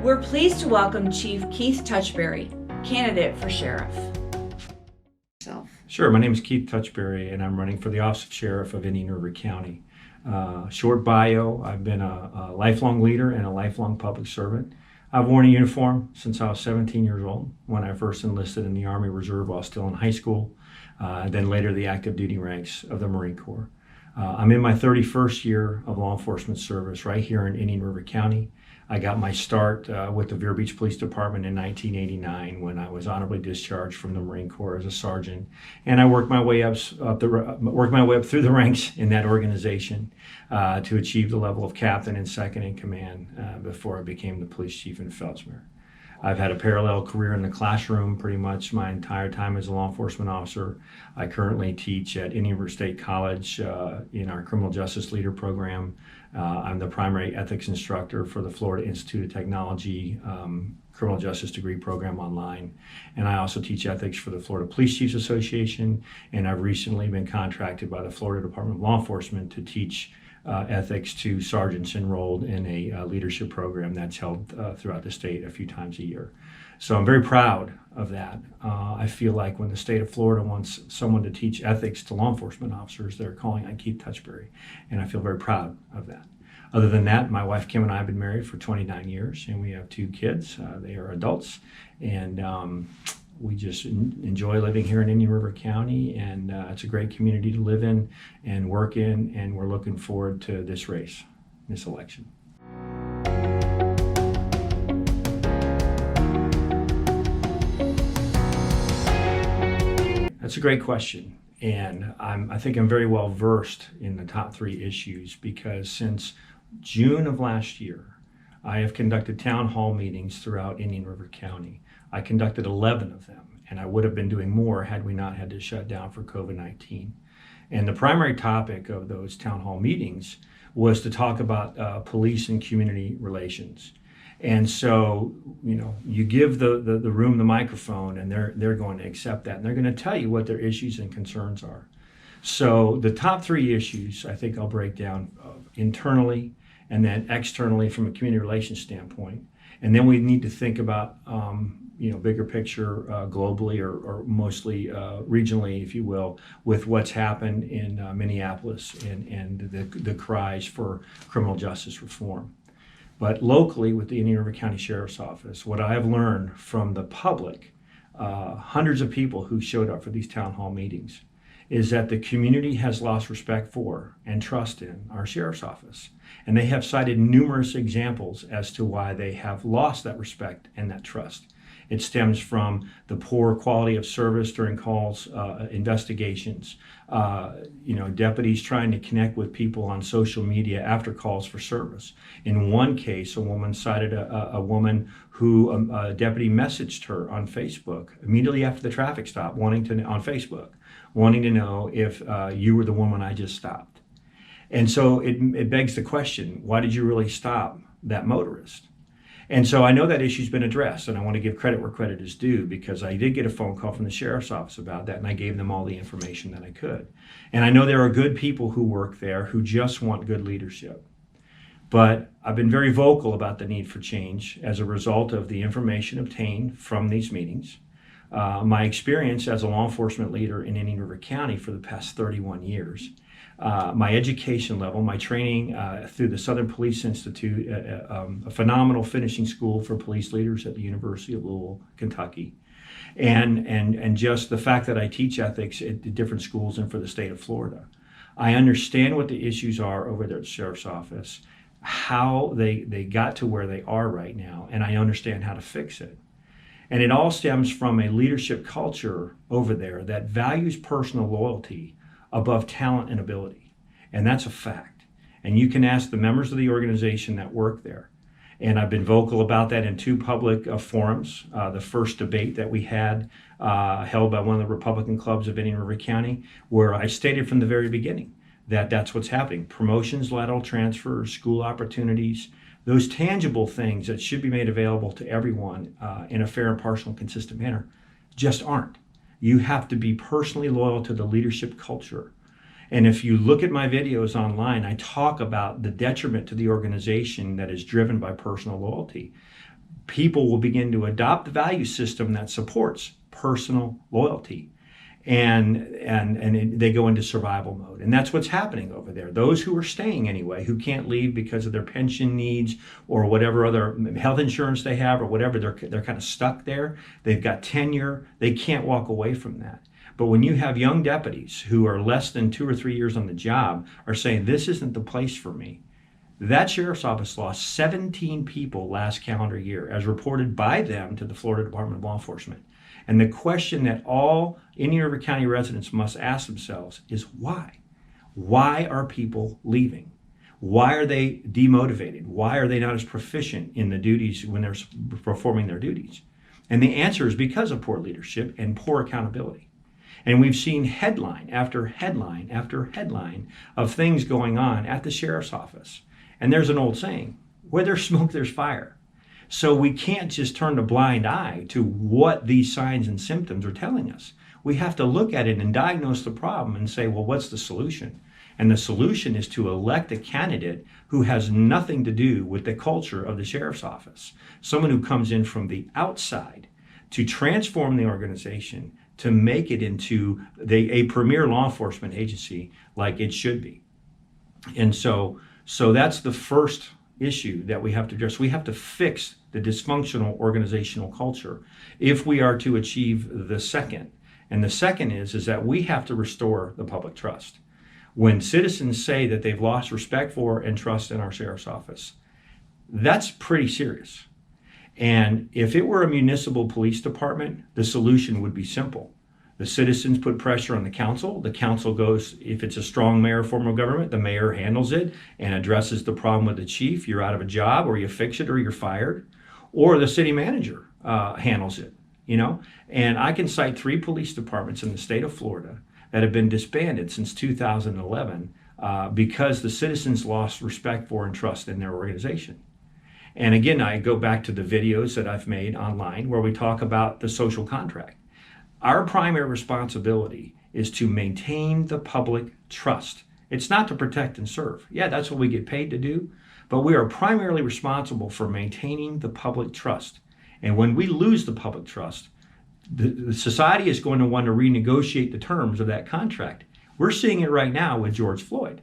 We're pleased to welcome Chief Keith Touchberry, candidate for sheriff. Sure, my name is Keith Touchberry and I'm running for the office of sheriff of Indian River County. Short bio, I've been a lifelong leader and a lifelong public servant. I've worn a uniform since I was 17 years old when I first enlisted in the Army Reserve while still in high school, and then later the active duty ranks of the Marine Corps. I'm in my 31st year of law enforcement service right here in Indian River County. I got my start with the Vero Beach Police Department in 1989 when I was honorably discharged from the Marine Corps as a sergeant, and I worked my way up through the ranks in that organization to achieve the level of captain and second in command before I became the police chief in Fellsmere. I've had a parallel career in the classroom pretty much my entire time as a law enforcement officer. I currently teach at Indian River State College in our criminal justice leader program. I'm the primary ethics instructor for the Florida Institute of Technology criminal justice degree program online. And I also teach ethics for the Florida Police Chiefs Association. And I've recently been contracted by the Florida Department of Law Enforcement to teach ethics to sergeants enrolled in a leadership program that's held throughout the state a few times a year. So I'm very proud of that. I feel like when the state of Florida wants someone to teach ethics to law enforcement officers, they're calling on Keith Touchberry, and I feel very proud of that. Other than that, my wife Kim and I have been married for 29 years, and we have 2 kids. They are adults, and we just enjoy living here in Indian River County, and it's a great community to live in and work in, and we're looking forward to this race, this election. That's a great question, and I think I'm very well versed in the top 3 issues because since June of last year, I have conducted town hall meetings throughout Indian River County. I conducted 11 of them, and I would have been doing more had we not had to shut down for COVID-19. And the primary topic of those town hall meetings was to talk about police and community relations. And so, you give the room the microphone, and they're going to accept that, and they're going to tell you what their issues and concerns are. So the top 3 issues I think I'll break down internally and then externally from a community relations standpoint. And then we need to think about bigger picture globally or mostly regionally, if you will, with what's happened in Minneapolis and the cries for criminal justice reform. But locally with the Indian River County Sheriff's Office, what I have learned from the public, hundreds of people who showed up for these town hall meetings, is that the community has lost respect for and trust in our Sheriff's Office. And they have cited numerous examples as to why they have lost that respect and that trust. It stems from the poor quality of service during calls, investigations, deputies trying to connect with people on social media after calls for service. In one case, a woman cited a woman who a deputy messaged her on Facebook immediately after the traffic stop, wanting to know if you were the woman I just stopped. And so it begs the question, why did you really stop that motorist? And so I know that issue's been addressed, and I want to give credit where credit is due because I did get a phone call from the Sheriff's Office about that, and I gave them all the information that I could. And I know there are good people who work there who just want good leadership. But I've been very vocal about the need for change as a result of the information obtained from these meetings, my experience as a law enforcement leader in Indian River County for the past 31 years, my education level, my training through the Southern Police Institute, a phenomenal finishing school for police leaders at the University of Louisville, Kentucky, and just the fact that I teach ethics at different schools and for the state of Florida. I understand what the issues are over there at the Sheriff's Office, how they got to where they are right now, and I understand how to fix it. And it all stems from a leadership culture over there that values personal loyalty above talent and ability. And that's a fact. And you can ask the members of the organization that work there. And I've been vocal about that in 2 public forums. The first debate that we had held by one of the Republican clubs of Indian River County, where I stated from the very beginning that that's what's happening. Promotions, lateral transfers, school opportunities, those tangible things that should be made available to everyone in a fair, impartial, and consistent manner just aren't. You have to be personally loyal to the leadership culture. And if you look at my videos online, I talk about the detriment to the organization that is driven by personal loyalty. people will begin to adopt the value system that supports personal loyalty. And they go into survival mode. And that's what's happening over there. Those who are staying anyway, who can't leave because of their pension needs or whatever other health insurance they have or whatever, they're kind of stuck there. They've got tenure. They can't walk away from that. But when you have young deputies who are less than 2 or 3 years on the job are saying, this isn't the place for me, that sheriff's office lost 17 people last calendar year, as reported by them to the Florida Department of Law Enforcement. And the question that all Indian River County residents must ask themselves is why? Why are people leaving? Why are they demotivated? Why are they not as proficient in the duties when they're performing their duties? And the answer is because of poor leadership and poor accountability. And we've seen headline after headline after headline of things going on at the sheriff's office. And there's an old saying, where there's smoke, there's fire. So we can't just turn a blind eye to what these signs and symptoms are telling us. We have to look at it and diagnose the problem and say, well, what's the solution? And the solution is to elect a candidate who has nothing to do with the culture of the sheriff's office. Someone who comes in from the outside to transform the organization, to make it into a premier law enforcement agency like it should be. And so that's the first issue that we have to address. We have to fix the dysfunctional organizational culture if we are to achieve the second. And the second is that we have to restore the public trust. When citizens say that they've lost respect for and trust in our sheriff's office, that's pretty serious. And if it were a municipal police department, the solution would be simple. The citizens put pressure on the council. The council goes, if it's a strong mayor form of government, the mayor handles it and addresses the problem with the chief. You're out of a job, or you fix it, or you're fired. Or the city manager handles it, And I can cite 3 police departments in the state of Florida that have been disbanded since 2011 because the citizens lost respect for and trust in their organization. And again, I go back to the videos that I've made online where we talk about the social contract. Our primary responsibility is to maintain the public trust. It's not to protect and serve. Yeah, that's what we get paid to do, but we are primarily responsible for maintaining the public trust. And when we lose the public trust, the society is going to want to renegotiate the terms of that contract. We're seeing it right now with George Floyd.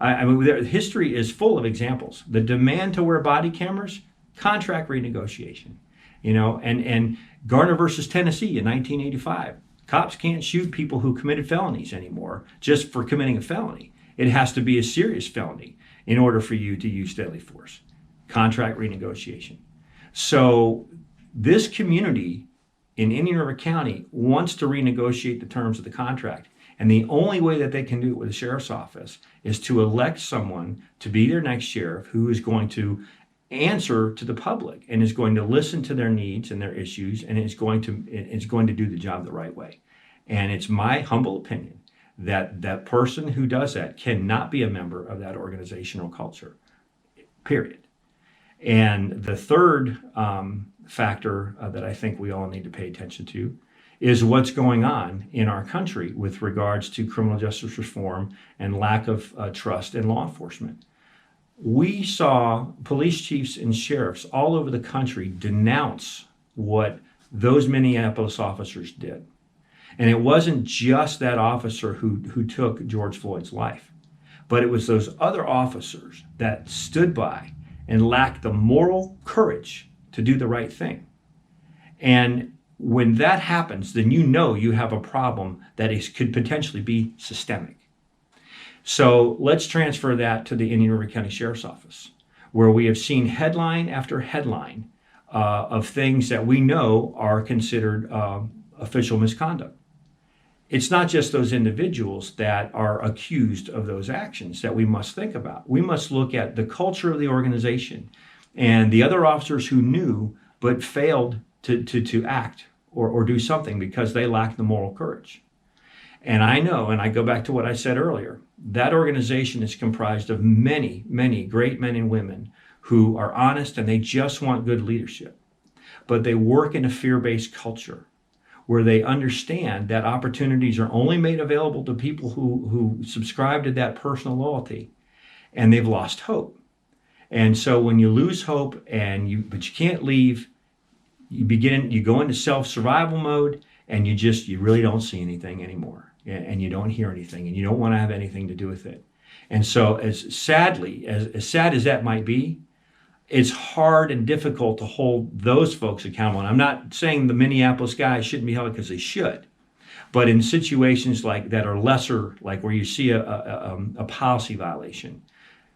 History is full of examples. The demand to wear body cameras, contract renegotiation. And Garner versus Tennessee in 1985. Cops can't shoot people who committed felonies anymore just for committing a felony. It has to be a serious felony in order for you to use deadly force. Contract renegotiation. So this community in Indian River County wants to renegotiate the terms of the contract. And the only way that they can do it with the sheriff's office is to elect someone to be their next sheriff who is going to answer to the public and is going to listen to their needs and their issues and is going to do the job the right way. And it's my humble opinion that that person who does that cannot be a member of that organizational culture, period. And the third factor that I think we all need to pay attention to is what's going on in our country with regards to criminal justice reform and lack of trust in law enforcement. We saw police chiefs and sheriffs all over the country denounce what those Minneapolis officers did. And it wasn't just that officer who took George Floyd's life, but it was those other officers that stood by and lacked the moral courage to do the right thing. And when that happens, then you have a problem that could potentially be systemic. So let's transfer that to the Indian River County Sheriff's Office, where we have seen headline after headline of things that we know are considered official misconduct. It's not just those individuals that are accused of those actions that we must think about. We must look at the culture of the organization and the other officers who knew but failed to act or do something because they lacked the moral courage. And I know, and I go back to what I said earlier, that organization is comprised of many, many great men and women who are honest and they just want good leadership. But they work in a fear-based culture where they understand that opportunities are only made available to people who subscribe to that personal loyalty, and they've lost hope. And so when you lose hope but you can't leave, you go into self-survival mode, and you really don't see anything anymore, and you don't hear anything, and you don't want to have anything to do with it. And so as sad as that might be, it's hard and difficult to hold those folks accountable. And I'm not saying the Minneapolis guys shouldn't be held, because they should. But in situations like that are lesser, like where you see a policy violation,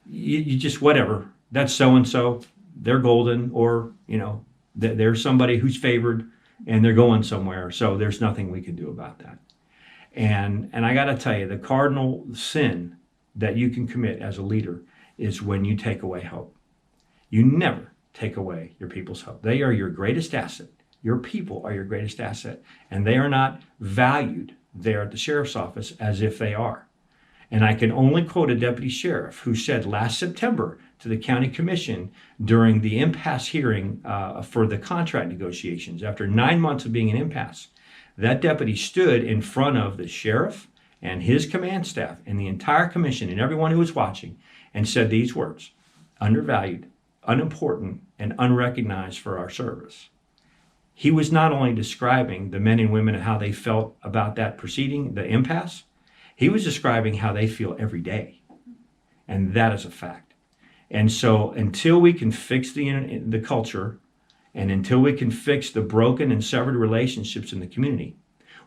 you just, whatever, that's so-and-so, they're golden, or, they're somebody who's favored and they're going somewhere. So there's nothing we can do about that. And I got to tell you, the cardinal sin that you can commit as a leader is when you take away hope. You never take away your people's hope. They are your greatest asset. Your people are your greatest asset, and they are not valued there at the sheriff's office as if they are. And I can only quote a deputy sheriff who said last September to the county commission during the impasse hearing for the contract negotiations, after 9 months of being an impasse, that deputy stood in front of the sheriff and his command staff and the entire commission and everyone who was watching and said these words: undervalued, unimportant, and unrecognized for our service. He was not only describing the men and women and how they felt about that proceeding, the impasse, he was describing how they feel every day. And that is a fact. And so until we can fix the culture, and until we can fix the broken and severed relationships in the community,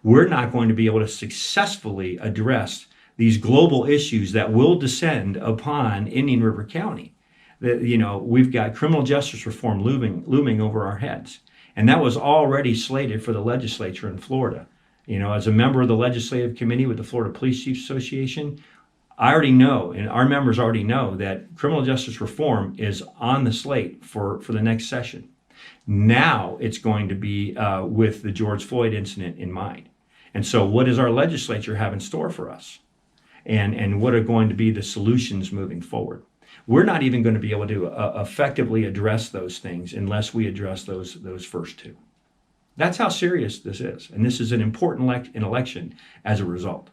we're not going to be able to successfully address these global issues that will descend upon Indian River County. We've got criminal justice reform looming over our heads. And that was already slated for the legislature in Florida. As a member of the legislative committee with the Florida Police Chiefs Association, I already know, and our members already know, that criminal justice reform is on the slate for the next session. Now it's going to be with the George Floyd incident in mind. And so what does our legislature have in store for us? And what are going to be the solutions moving forward? We're not even going to be able to effectively address those things unless we address those first two. That's how serious this is. And this is an important election as a result.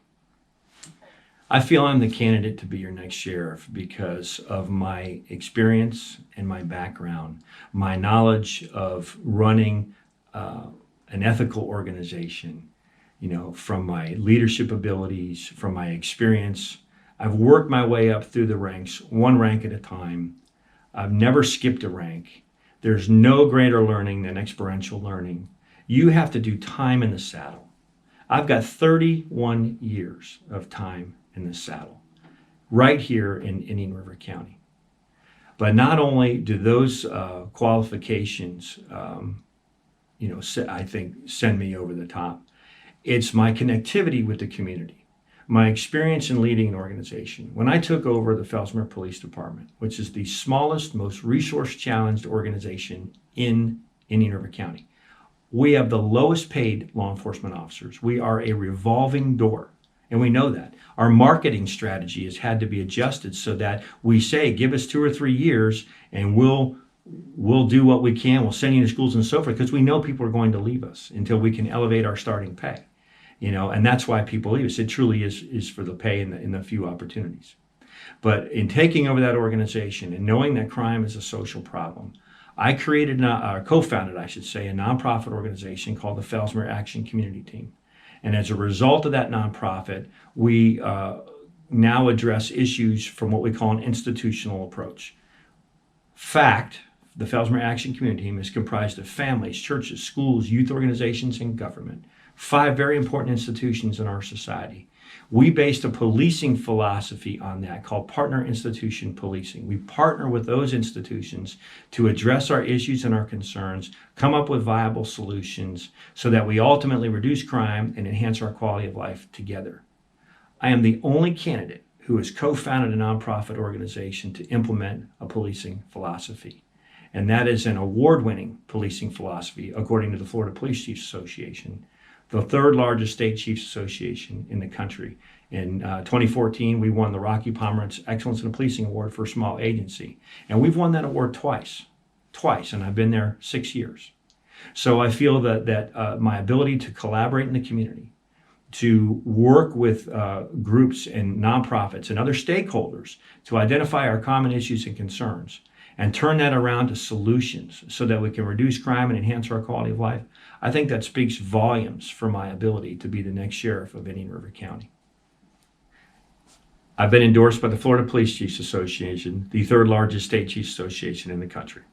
I feel I'm the candidate to be your next sheriff because of my experience and my background, my knowledge of running an ethical organization, from my leadership abilities, from my experience. I've worked my way up through the ranks, one rank at a time. I've never skipped a rank. There's no greater learning than experiential learning. You have to do time in the saddle. I've got 31 years of time in the saddle right here in Indian River County. But not only do those qualifications, I think send me over the top, it's my connectivity with the community, my experience in leading an organization. When I took over the Fellsmere Police Department, which is the smallest, most resource-challenged organization in Indian River County, we have the lowest paid law enforcement officers. We are a revolving door, and we know that. Our marketing strategy has had to be adjusted so that we say, give us 2 or 3 years, and we'll do what we can. We'll send you to schools and so forth, because we know people are going to leave us until we can elevate our starting pay. And that's why people leave us. It truly is for the pay and the few opportunities. But in taking over that organization and knowing that crime is a social problem, I created, co-founded, I should say, a nonprofit organization called the Fellsmere Action Community Team. And as a result of that nonprofit, we now address issues from what we call an institutional approach. Fact, the Fellsmere Action Community Team is comprised of families, churches, schools, youth organizations, and government. 5 very important institutions in our society. We based a policing philosophy on that called partner institution policing. We partner with those institutions to address our issues and our concerns, come up with viable solutions so that we ultimately reduce crime and enhance our quality of life together. I am the only candidate who has co-founded a nonprofit organization to implement a policing philosophy. And that is an award-winning policing philosophy, according to the Florida Police Chiefs Association, the 3rd largest state chiefs association in the country. In 2014, we won the Rocky Pomerantz Excellence in Policing Award for a small agency. And we've won that award twice, and I've been there 6 years. So I feel that my ability to collaborate in the community, to work with groups and nonprofits and other stakeholders to identify our common issues and concerns, and turn that around to solutions so that we can reduce crime and enhance our quality of life, I think that speaks volumes for my ability to be the next sheriff of Indian River County. I've been endorsed by the Florida Police Chiefs Association, the third largest state chiefs association in the country.